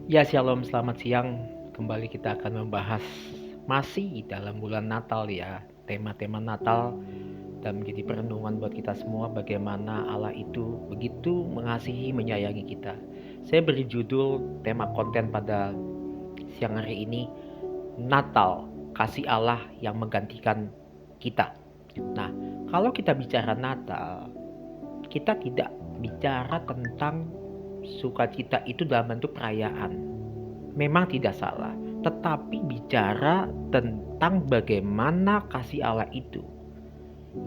Ya, shalom, selamat siang. Kembali kita akan membahas masih dalam bulan Natal ya, tema-tema Natal dan menjadi perenungan buat kita semua bagaimana Allah itu begitu mengasihi, menyayangi kita. Saya beri judul tema konten pada siang hari ini, Natal, kasih Allah yang menggantikan kita. Nah, kalau kita bicara Natal, kita tidak bicara tentang sukacita itu dalam bentuk perayaan. Memang tidak salah, tetapi bicara tentang bagaimana kasih Allah itu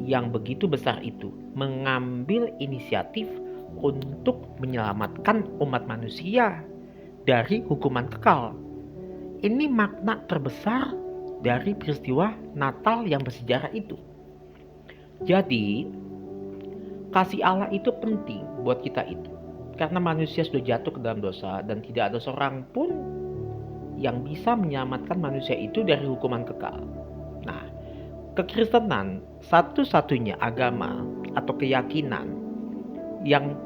yang begitu besar itu mengambil inisiatif untuk menyelamatkan umat manusia dari hukuman kekal. Ini makna terbesar dari peristiwa Natal yang bersejarah itu. Jadi, kasih Allah itu penting buat kita itu. Karena manusia sudah jatuh ke dalam dosa dan tidak ada seorang pun yang bisa menyelamatkan manusia itu dari hukuman kekal. Nah, kekristenan satu-satunya agama atau keyakinan yang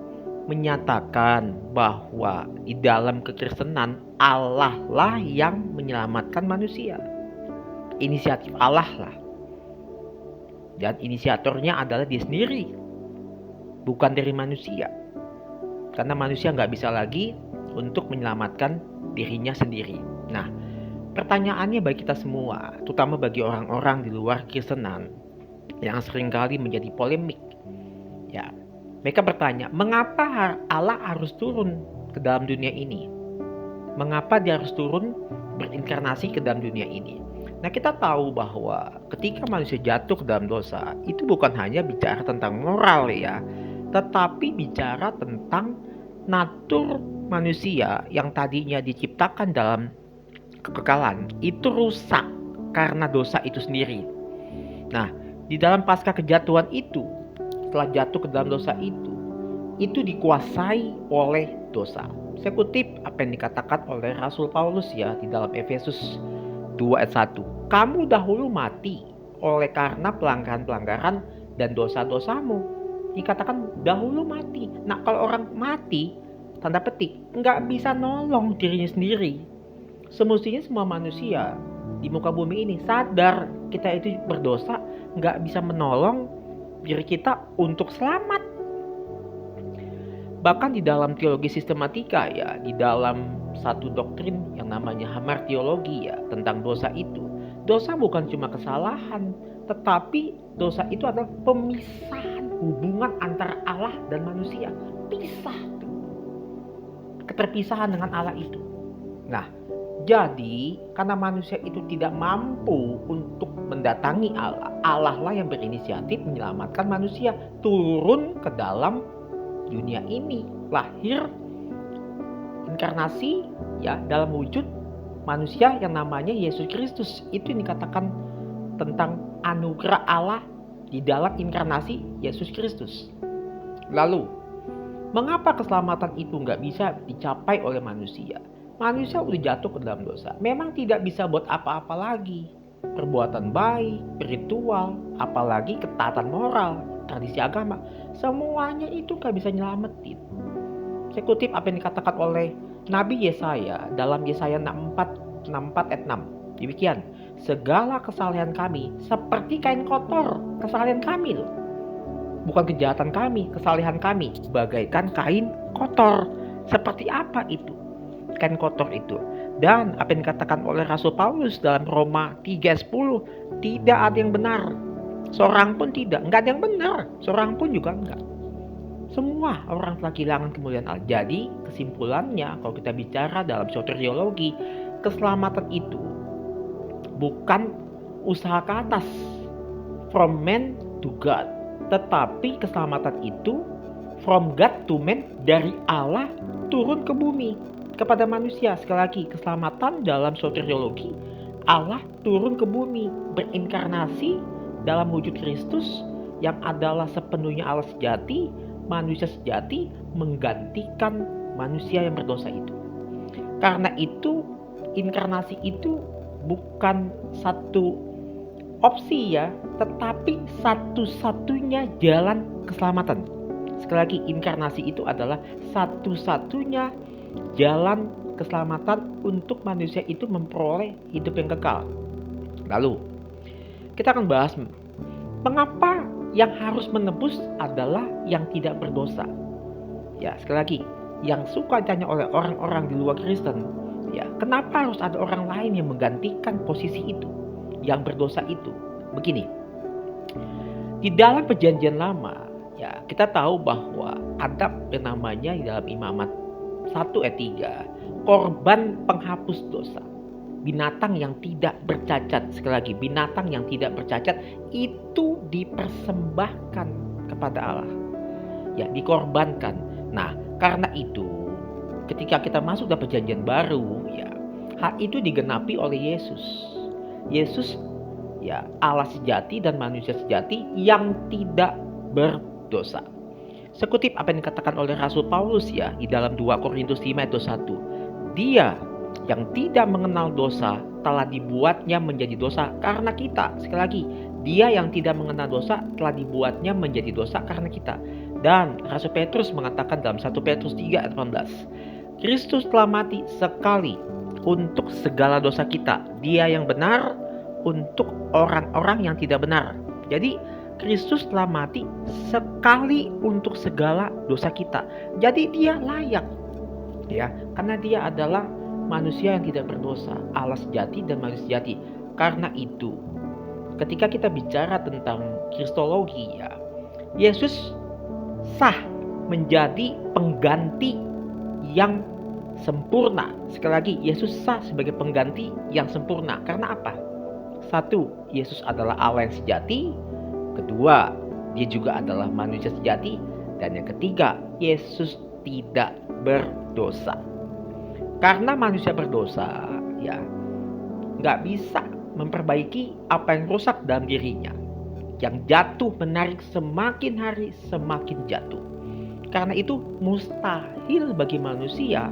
menyatakan bahwa di dalam kekristenan Allah lah yang menyelamatkan manusia. Inisiatif Allah lah. Dan inisiatornya adalah dia sendiri, bukan dari manusia. Karena manusia nggak bisa lagi untuk menyelamatkan dirinya sendiri. Nah, pertanyaannya bagi kita semua, terutama bagi orang-orang di luar Kristenan yang seringkali menjadi polemik. Ya, mereka bertanya, mengapa Allah harus turun ke dalam dunia ini? Mengapa dia harus turun berinkarnasi ke dalam dunia ini? Nah, kita tahu bahwa ketika manusia jatuh ke dalam dosa, itu bukan hanya bicara tentang moral ya, tetapi bicara tentang natur manusia yang tadinya diciptakan dalam kekekalan itu rusak karena dosa itu sendiri. Nah, di dalam pasca kejatuhan itu, setelah jatuh ke dalam dosa itu dikuasai oleh dosa. Saya kutip apa yang dikatakan oleh Rasul Paulus ya di dalam Efesus 2 ayat 1. Kamu dahulu mati oleh karena pelanggaran-pelanggaran dan dosa-dosamu. Dikatakan dahulu mati. Nah, kalau orang mati, tanda petik, nggak bisa nolong dirinya sendiri. Semestinya semua manusia di muka bumi ini sadar kita itu berdosa, nggak bisa menolong diri kita untuk selamat. Bahkan di dalam teologi sistematika ya, di dalam satu doktrin yang namanya hamartiologi ya tentang dosa itu. Dosa bukan cuma kesalahan, tetapi dosa itu adalah pemisahan hubungan antara Allah dan manusia. Pisah tuh. Keterpisahan dengan Allah itu. Nah, jadi karena manusia itu tidak mampu untuk mendatangi Allah, Allah lah yang berinisiatif menyelamatkan manusia turun ke dalam dunia ini, lahir inkarnasi ya dalam wujud manusia yang namanya Yesus Kristus. Itu yang dikatakan tentang anugerah Allah di dalam inkarnasi Yesus Kristus. Lalu, mengapa keselamatan itu nggak bisa dicapai oleh manusia? Manusia udah jatuh ke dalam dosa. Memang tidak bisa buat apa-apa lagi. Perbuatan baik, ritual, apalagi ketaatan moral, tradisi agama. Semuanya itu gak bisa nyelamatin. Saya kutip apa yang dikatakan oleh Nabi Yesaya dalam Yesaya 64 ayat 6. Demikian, segala kesalahan kami seperti kain kotor. Kesalahan kami loh. Bukan kejahatan kami, kesalahan kami bagaikan kain kotor. Seperti apa itu? Kain kotor itu. Dan apa yang dikatakan oleh Rasul Paulus dalam Roma 3:10, tidak ada yang benar. Seorang pun tidak, enggak ada yang benar. Seorang pun juga enggak. Semua orang telah kehilangan kemuliaan Allah. Jadi kesimpulannya kalau kita bicara dalam soteriologi, keselamatan itu bukan usaha ke atas, from man to God. Tetapi keselamatan itu from God to man, dari Allah turun ke bumi kepada manusia. Sekali lagi, keselamatan dalam soteriologi, Allah turun ke bumi, berinkarnasi dalam wujud Kristus yang adalah sepenuhnya Allah sejati, manusia sejati, menggantikan manusia yang berdosa itu. Karena itu, inkarnasi itu bukan satu opsi ya, tetapi satu-satunya jalan keselamatan. Sekali lagi, inkarnasi itu adalah satu-satunya jalan keselamatan untuk manusia itu memperoleh hidup yang kekal. Lalu, kita akan bahas mengapa yang harus menebus adalah yang tidak berdosa. Ya, sekali lagi, yang suka ditanya oleh orang-orang di luar Kristen, ya, kenapa harus ada orang lain yang menggantikan posisi itu, yang berdosa itu? Begini, di dalam perjanjian lama, ya, kita tahu bahwa ada yang namanya di dalam Imamat 1 ayat 3, korban penghapus dosa. Binatang yang tidak bercacat, sekali lagi, binatang yang tidak bercacat itu dipersembahkan kepada Allah. Ya, dikorbankan. Nah, karena itu ketika kita masuk dalam perjanjian baru, ya, hal itu digenapi oleh Yesus. Yesus, ya, Allah sejati dan manusia sejati yang tidak berdosa. Sekutip apa yang dikatakan oleh Rasul Paulus, ya, di dalam 2 Korintus 5 ayat 21. Dia yang tidak mengenal dosa telah dibuatnya menjadi dosa karena kita. Sekali lagi, dia yang tidak mengenal dosa telah dibuatnya menjadi dosa karena kita. Dan Rasul Petrus mengatakan dalam 1 Petrus 3 ayat 18, Kristus telah mati sekali untuk segala dosa kita. Dia yang benar untuk orang-orang yang tidak benar. Jadi Kristus telah mati sekali untuk segala dosa kita. Jadi dia layak, ya, karena dia adalah manusia yang tidak berdosa, Allah sejati dan manusia sejati. Karena itu, ketika kita bicara tentang kristologi, ya, Yesus sah menjadi pengganti yang sempurna. Sekali lagi, Yesus sah sebagai pengganti yang sempurna. Karena apa? Satu, Yesus adalah Allah yang sejati. Kedua, dia juga adalah manusia sejati. Dan yang ketiga, Yesus tidak berdosa. Karena manusia berdosa, ya, nggak bisa memperbaiki apa yang rusak dalam dirinya. Yang jatuh menarik semakin hari semakin jatuh. Karena itu mustahil bagi manusia,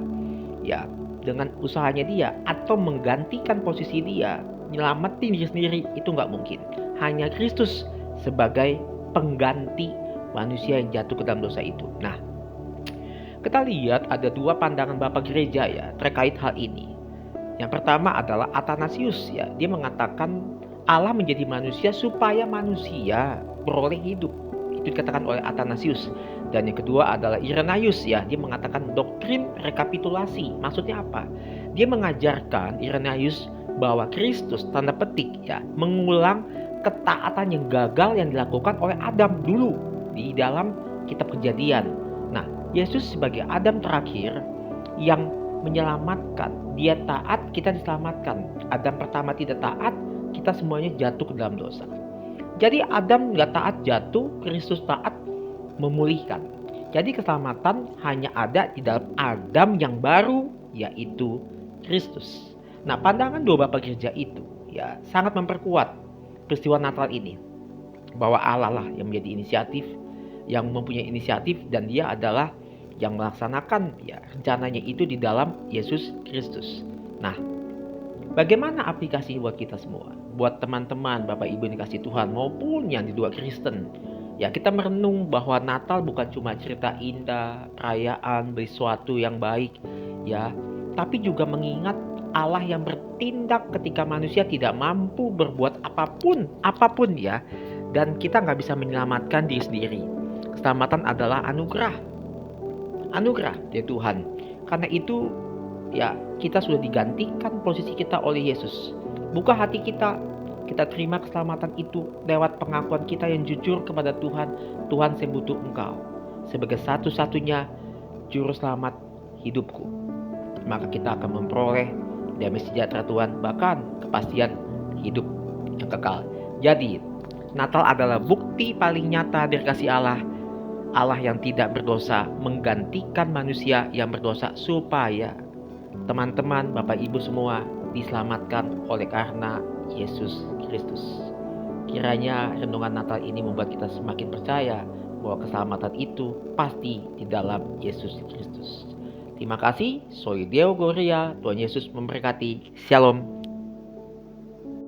ya, dengan usahanya dia atau menggantikan posisi dia, nyelamatin diri sendiri, itu nggak mungkin. Hanya Kristus sebagai pengganti manusia yang jatuh ke dalam dosa itu. Nah, kita lihat ada dua pandangan Bapak Gereja, ya, terkait hal ini. Yang pertama adalah Athanasius, ya. Dia mengatakan Allah menjadi manusia supaya manusia beroleh hidup. Itu dikatakan oleh Athanasius. Dan yang kedua adalah Irenaeus, ya. Dia mengatakan doktrin rekapitulasi. Maksudnya apa? Dia mengajarkan, Irenaeus, bahwa Kristus, tanda petik, ya, mengulang ketaatan yang gagal yang dilakukan oleh Adam dulu di dalam kitab Kejadian. Nah, Yesus sebagai Adam terakhir yang menyelamatkan. Dia taat, kita diselamatkan. Adam pertama tidak taat, kita semuanya jatuh ke dalam dosa. Jadi Adam nggak taat jatuh, Kristus taat memulihkan. Jadi keselamatan hanya ada di dalam Adam yang baru, yaitu Kristus. Nah, pandangan dua Bapak Gereja itu, ya, sangat memperkuat peristiwa Natal ini, bahwa Allah lah yang menjadi inisiatif, yang mempunyai inisiatif, dan dia adalah yang melaksanakan, ya, rencananya itu di dalam Yesus Kristus. Nah, bagaimana aplikasi buat kita semua? Buat teman-teman, Bapak Ibu yang dikasih Tuhan maupun yang di luar Kristen. Ya, kita merenung bahwa Natal bukan cuma cerita indah, perayaan, beri sesuatu yang baik, ya, tapi juga mengingat Allah yang bertindak ketika manusia tidak mampu berbuat apapun, ya, dan kita nggak bisa menyelamatkan diri sendiri. Keselamatan adalah anugerah dari Tuhan. Karena itu, ya, kita sudah digantikan posisi kita oleh Yesus. Buka hati kita terima keselamatan itu lewat pengakuan kita yang jujur kepada Tuhan. Tuhan, saya butuh Engkau sebagai satu-satunya juru selamat hidupku. Maka kita akan memperoleh damai sejahtera Tuhan, bahkan kepastian hidup yang kekal. Jadi, Natal adalah bukti paling nyata dari kasih Allah. Allah yang tidak berdosa menggantikan manusia yang berdosa supaya teman-teman, Bapak Ibu semua diselamatkan oleh karena Yesus Kristus. Kiranya renungan Natal ini membuat kita semakin percaya bahwa keselamatan itu pasti di dalam Yesus Kristus. Terima kasih. Soy Deo Gloria. Tuhan Yesus memberkati. Shalom.